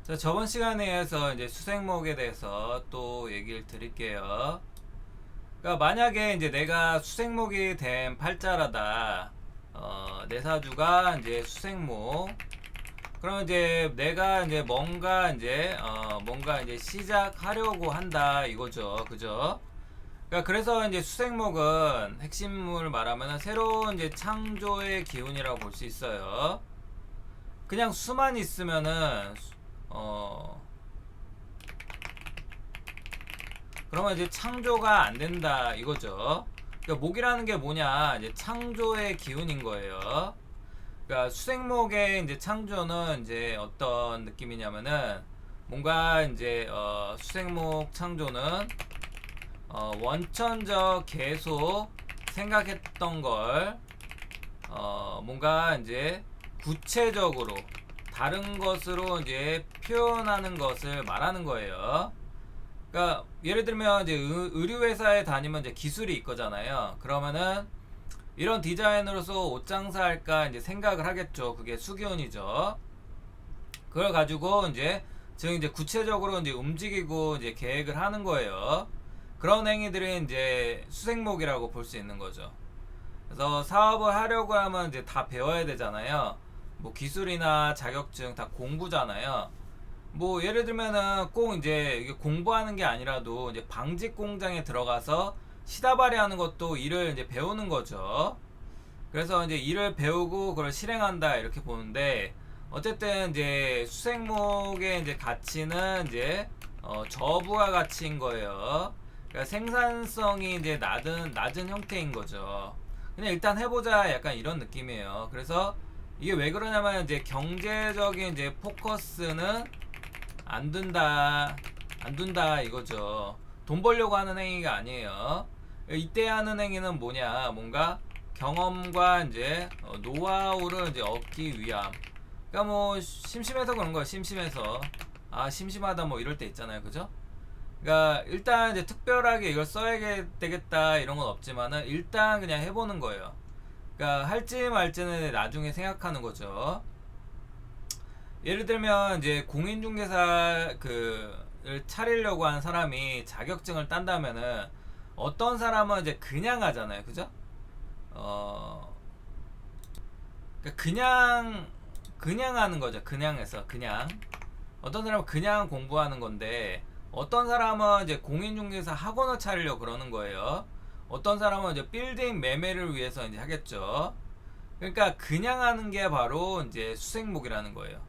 자, 저번 시간에서 이제 수생목에 대해서 또 얘기를 드릴게요. 그러니까 만약에 이제 내가 수생목이 된 팔자라다, 내 사주가 이제 수생목, 그러면 이제 내가 이제 뭔가 이제 시작하려고 한다 이거죠, 그죠? 그러니까 그래서 이제 수생목은 핵심을 말하면은 새로운 이제 창조의 기운이라고 볼 수 있어요. 그냥 수만 있으면은 어 그러면 이제 창조가 안 된다 이거죠. 그러니까 목이라는 게 뭐냐? 이제 창조의 기운인 거예요. 그러니까 수생목의 이제 창조는 이제 어떤 느낌이냐면은 뭔가 이제 수생목 창조는 원천적 계속 생각했던 걸 뭔가 이제 구체적으로 다른 것으로 이제 표현하는 것을 말하는 거예요. 그러니까 예를 들면 이제 의류 회사에 다니면 이제 기술이 있거잖아요. 그러면은 이런 디자인으로서 옷 장사할까 이제 생각을 하겠죠. 그게 수기원이죠. 그걸 가지고 이제 즉 이제 구체적으로 이제 움직이고 이제 계획을 하는 거예요. 그런 행위들이 이제 수생목이라고 볼 수 있는 거죠. 그래서 사업을 하려고 하면 이제 다 배워야 되잖아요. 뭐 기술이나 자격증 다 공부잖아요. 뭐 예를 들면은 꼭 이제 이게 공부하는 게 아니라도 이제 방직 공장에 들어가서 시다발이 하는 것도 일을 이제 배우는 거죠. 그래서 이제 일을 배우고 그걸 실행한다 이렇게 보는데 어쨌든 이제 수생목의 이제 가치는 이제 저부가 가치인 거예요. 그러니까 생산성이 이제 낮은 형태인 거죠. 그냥 일단 해보자 약간 이런 느낌이에요. 그래서 이게 왜 그러냐면 이제 경제적인 이제 포커스는 안 둔다 이거죠. 돈 벌려고 하는 행위가 아니에요. 이때 하는 행위는 뭐냐? 뭔가 경험과 이제 노하우를 이제 얻기 위함. 그러니까 뭐 심심해서 그런 거야. 심심해서 심심하다 뭐 이럴 때 있잖아요, 그죠? 그러니까 일단 이제 특별하게 이걸 써야 되겠다 이런 건 없지만은 일단 그냥 해보는 거예요. 그러니까 할지 말지는 나중에 생각하는 거죠. 예를 들면 이제 공인중개사 그를 차리려고 한 사람이 자격증을 딴다면은 어떤 사람은 이제 그냥 하잖아요, 그죠? 어 그러니까 그냥 하는 거죠. 그냥 해서 그냥 어떤 사람은 그냥 공부하는 건데 어떤 사람은 이제 공인중개사 학원을 차리려고 그러는 거예요. 어떤 사람은 이제 빌딩 매매를 위해서 이제 하겠죠. 그러니까 그냥 하는 게 바로 이제 수생목이라는 거예요.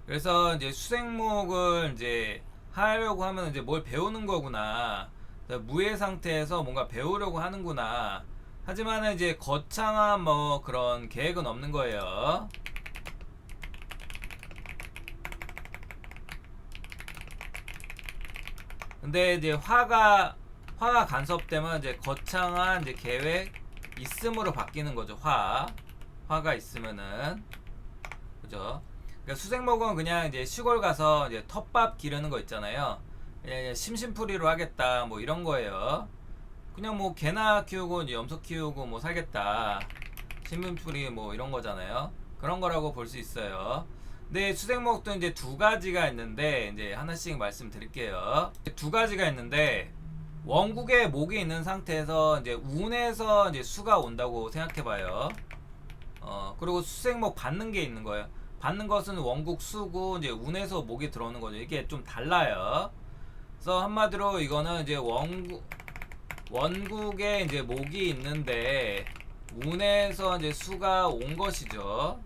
그래서 이제 수생목을 이제 하려고 하면 이제 뭘 배우는 거구나. 무예 상태에서 뭔가 배우려고 하는구나. 하지만 이제 거창한 뭐 그런 계획은 없는 거예요. 근데 이제 화가 간섭되면 이제 거창한 이제 계획 있음으로 바뀌는 거죠. 화가 있으면은 그죠? 그러니까 수생목은 그냥 이제 시골 가서 이제 텃밥 기르는 거 있잖아요. 그냥 심심풀이로 하겠다 뭐 이런 거예요. 그냥 뭐 개나 키우고 이제 염소 키우고 뭐 살겠다. 심심풀이 뭐 이런 거잖아요. 그런 거라고 볼 수 있어요. 근데 수생목도 이제 두 가지가 있는데 이제 하나씩 말씀드릴게요. 두 가지가 있는데 원국에 목이 있는 상태에서 이제 운에서 이제 수가 온다고 생각해봐요. 그리고 수생목 받는 게 있는 거예요. 받는 것은 원국 수고 이제 운에서 목이 들어오는 거죠. 이게 좀 달라요. 그래서 한마디로 이거는 이제 원국에 이제 목이 있는데 운에서 이제 수가 온 것이죠.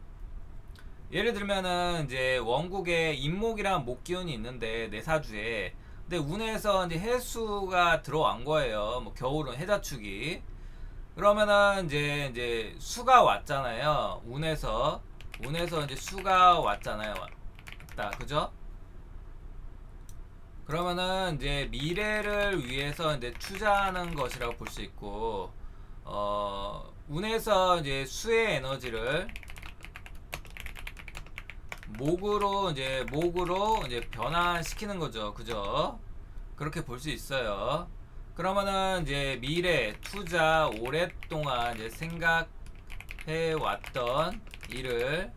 예를 들면은 이제 원국에 임목이랑 목기운이 있는데 내 사주에 근데 운에서 이제 해수가 들어온 거예요. 뭐 겨울은 해자축이 그러면은 이제 수가 왔잖아요. 운에서 이제 수가 왔잖아요. 왔다. 그죠? 그러면은 이제 미래를 위해서 이제 투자하는 것이라고 볼 수 있고 운에서 이제 수의 에너지를 목으로 이제 변화시키는 거죠. 그죠? 그렇게 볼 수 있어요. 그러면은 이제 미래 투자 오랫동안 이제 생각해 왔던 일을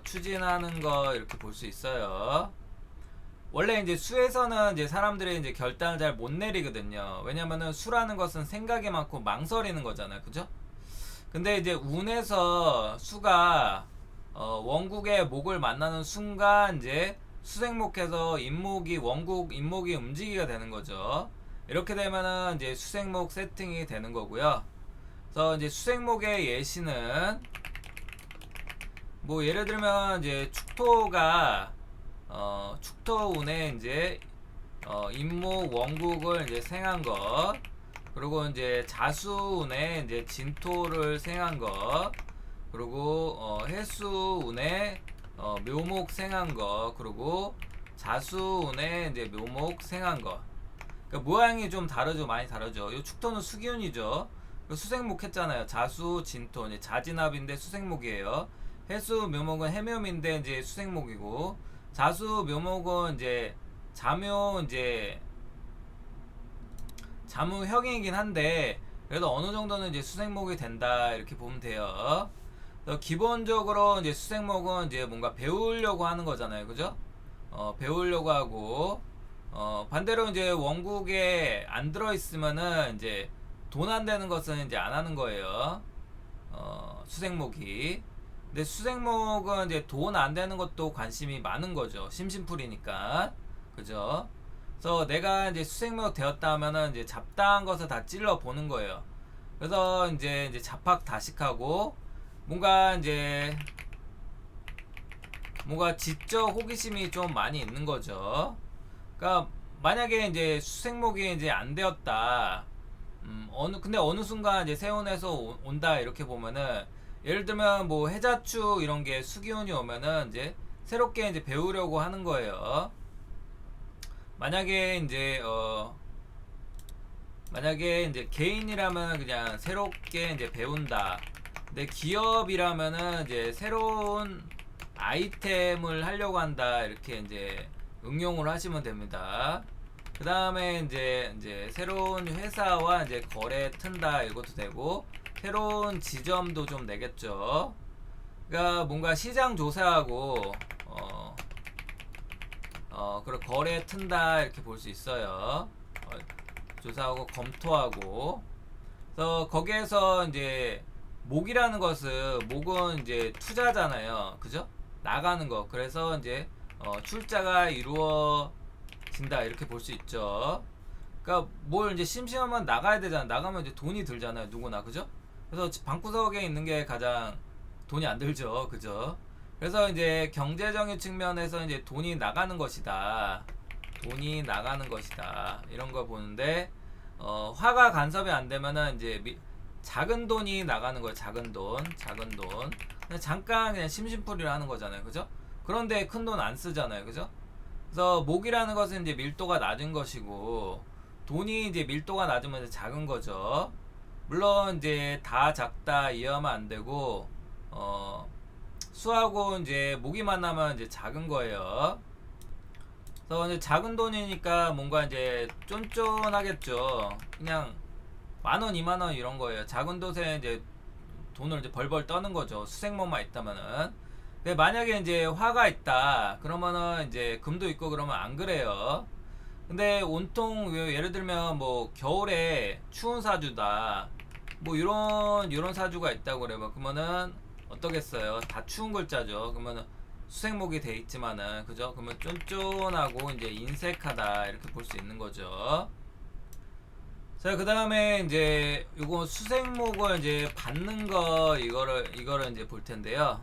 추진하는 거 이렇게 볼 수 있어요. 원래 이제 수에서는 이제 사람들이 이제 결단을 잘 못 내리거든요. 왜냐면은 수라는 것은 생각이 많고 망설이는 거잖아요. 그죠? 근데 이제 운에서 수가 원국의 목을 만나는 순간 이제 수생목해서 원국 인목이 움직이게 되는 거죠. 이렇게 되면은 이제 수생목 세팅이 되는 거고요. 그래서 이제 수생목의 예시는 뭐 예를 들면 이제 축토운에 이제 인목 원국을 이제 생한 것, 그리고 이제 자수운에 이제 진토를 생한 것, 그리고 해수운에 묘목 생한 것, 그리고 자수운에 이제 묘목 생한 것. 그러니까 모양이 좀 다르죠, 많이 다르죠. 이 축토는 수기운이죠. 수생목 했잖아요. 자수, 진토, 이제 자진합인데 수생목이에요. 해수, 묘목은 해묘인데 이제 수생목이고, 자수, 묘목은 이제 자무형이긴 한데 그래도 어느 정도는 이제 수생목이 된다 이렇게 보면 돼요. 그래서 기본적으로 이제 수생목은 이제 뭔가 배우려고 하는 거잖아요, 그죠? 배우려고 하고 반대로 이제 원국에 안 들어 있으면은 이제 돈 안 되는 것은 이제 안 하는 거예요. 수생목이. 근데 수생목은 이제 돈 안 되는 것도 관심이 많은 거죠. 심심풀이니까. 그죠? 그래서 내가 이제 수생목 되었다 하면은 이제 잡다한 것을 다 찔러 보는 거예요. 그래서 이제 잡학다식하고 뭔가 지적 호기심이 좀 많이 있는 거죠. 그러니까 만약에 이제 수생목이 이제 안 되었다. 근데 어느 순간 이제 세운에서 온다 이렇게 보면은 예를 들면 뭐 해자축 이런 게 수기운이 오면은 이제 새롭게 이제 배우려고 하는 거예요. 만약에 이제 개인이라면 그냥 새롭게 이제 배운다. 근데 기업이라면은 이제 새로운 아이템을 하려고 한다. 이렇게 이제 응용을 하시면 됩니다. 그 다음에 이제 새로운 회사와 이제 거래 튼다 이것도 되고, 새로운 지점도 좀 내겠죠. 그러니까 뭔가 시장 조사하고 그리고 거래 튼다 이렇게 볼 수 있어요. 조사하고 검토하고. 그래서 거기에서 이제 목이라는 목은 이제 투자잖아요, 그죠? 나가는 거. 그래서 이제 출자가 이루어진다 이렇게 볼 수 있죠. 그러니까 뭘 이제 심심하면 나가야 되잖아. 나가면 이제 돈이 들잖아요, 누구나, 그죠? 그래서 방구석에 있는 게 가장 돈이 안 들죠, 그죠? 그래서 이제 경제적인 측면에서 이제 돈이 나가는 것이다. 돈이 나가는 것이다. 이런 걸 보는데, 화가 간섭이 안 되면은 이제 작은 돈이 나가는 거예요. 작은 돈. 그냥 잠깐 그냥 심심풀이를 하는 거잖아요, 그죠? 그런데 큰 돈 안 쓰잖아요, 그죠? 그래서 목이라는 것은 이제 밀도가 낮은 것이고, 돈이 이제 밀도가 낮으면 이제 작은 거죠. 물론 이제 다 작다 이해하면 안 되고, 수하고 이제 목이 만나면 이제 작은 거예요. 그래서 이제 작은 돈이니까 뭔가 이제 쫀쫀하겠죠. 그냥 10,000원, 20,000원 이런 거예요. 작은 돈에 이제 돈을 이제 벌벌 떠는 거죠. 수생목만 있다면은. 근데 만약에 이제 화가 있다, 그러면은 이제 금도 있고 그러면 안 그래요. 근데 온통 예를 들면 뭐 겨울에 추운 사주다, 뭐 이런 사주가 있다고 그래요. 그러면은 어떠겠어요? 다 추운 글자죠. 그러면은 수생목이 돼 있지만은, 그죠? 그러면 쫀쫀하고 이제 인색하다 이렇게 볼 수 있는 거죠. 자, 그 다음에 이제 요거 수생목을 이제 받는 거, 이거를 이제 볼 텐데요.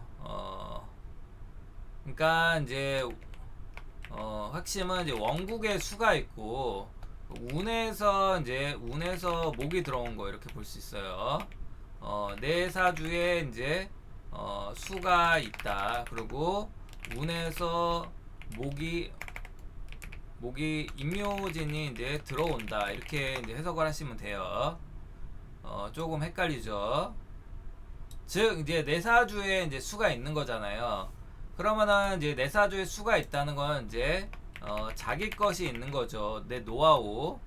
그러니까 이제 핵심은 이제 원국에 수가 있고, 운에서 목이 들어온 거 이렇게 볼 수 있어요. 내 사주에 이제 수가 있다. 그리고 운에서 목이 임묘진이 이제 들어온다. 이렇게 이제 해석을 하시면 돼요. 조금 헷갈리죠. 즉 이제 내 사주에 이제 수가 있는 거잖아요. 그러면은 이제 내 사주에 수가 있다는 건 이제 자기 것이 있는 거죠. 내 노하우.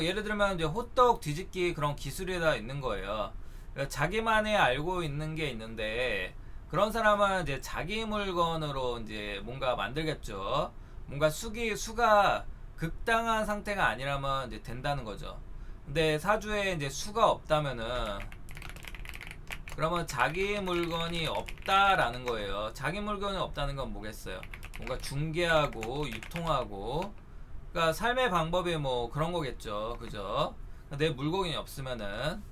예를 들면 이제 호떡 뒤집기 그런 기술이 다 있는 거예요. 자기만이 알고 있는 게 있는데 그런 사람은 이제 자기 물건으로 이제 뭔가 만들겠죠. 뭔가 수가 극당한 상태가 아니라면 이제 된다는 거죠. 근데 사주에 이제 수가 없다면은 그러면 자기 물건이 없다라는 거예요. 자기 물건이 없다는 건 뭐겠어요? 뭔가 중개하고 유통하고 그러니까 삶의 방법이 뭐 그런 거겠죠. 그죠? 내 물건이 없으면은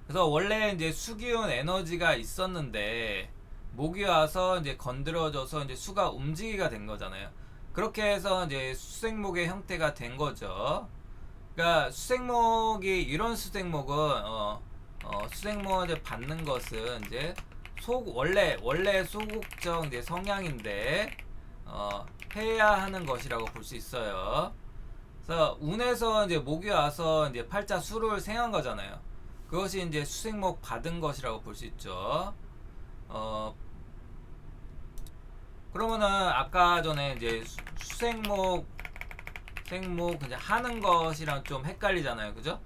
그래서 원래 이제 수기운 에너지가 있었는데 목이 와서 이제 건드려져서 이제 수가 움직이가 된 거잖아요. 그렇게 해서 이제 수생목의 형태가 된 거죠. 그러니까 수생목이 이런 수생목은 수생목을 받는 것은 이제 원래 소극적 이제 성향인데 해야 하는 것이라고 볼 수 있어요. 그래서 운에서 이제 목이 와서 이제 팔자 수를 생한 거잖아요. 그것이 이제 수생목 받은 것이라고 볼 수 있죠. 그러면은 아까 전에 이제 수생목 생목 그냥 하는 것이랑 좀 헷갈리잖아요. 그죠?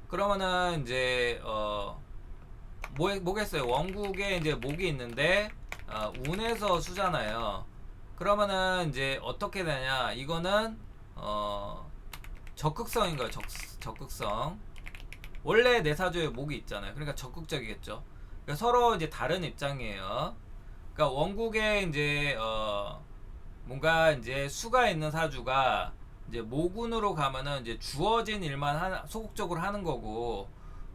그러면은 이제 뭐겠어요? 원국에 이제 목이 있는데 운에서 수잖아요. 그러면은 이제 어떻게 되냐? 이거는 적극성인 거예요. 적극성. 원래 내 사주에 목이 있잖아요. 그러니까 적극적이겠죠. 그러니까 서로 이제 다른 입장이에요. 그러니까 원국에 이제 뭔가 이제 수가 있는 사주가 이제 모군으로 가면은 이제 주어진 일만 소극적으로 하는 거고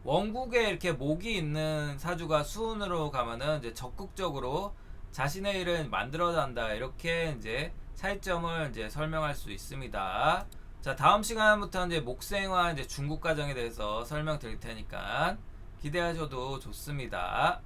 원국에 이렇게 목이 있는 사주가 수운으로 가면은 이제 적극적으로 자신의 일을 만들어야 한다 이렇게 이제 차이점을 이제 설명할 수 있습니다. 자 다음 시간부터 이제 목생화 이제 중국 과정에 대해서 설명드릴 테니까 기대하셔도 좋습니다.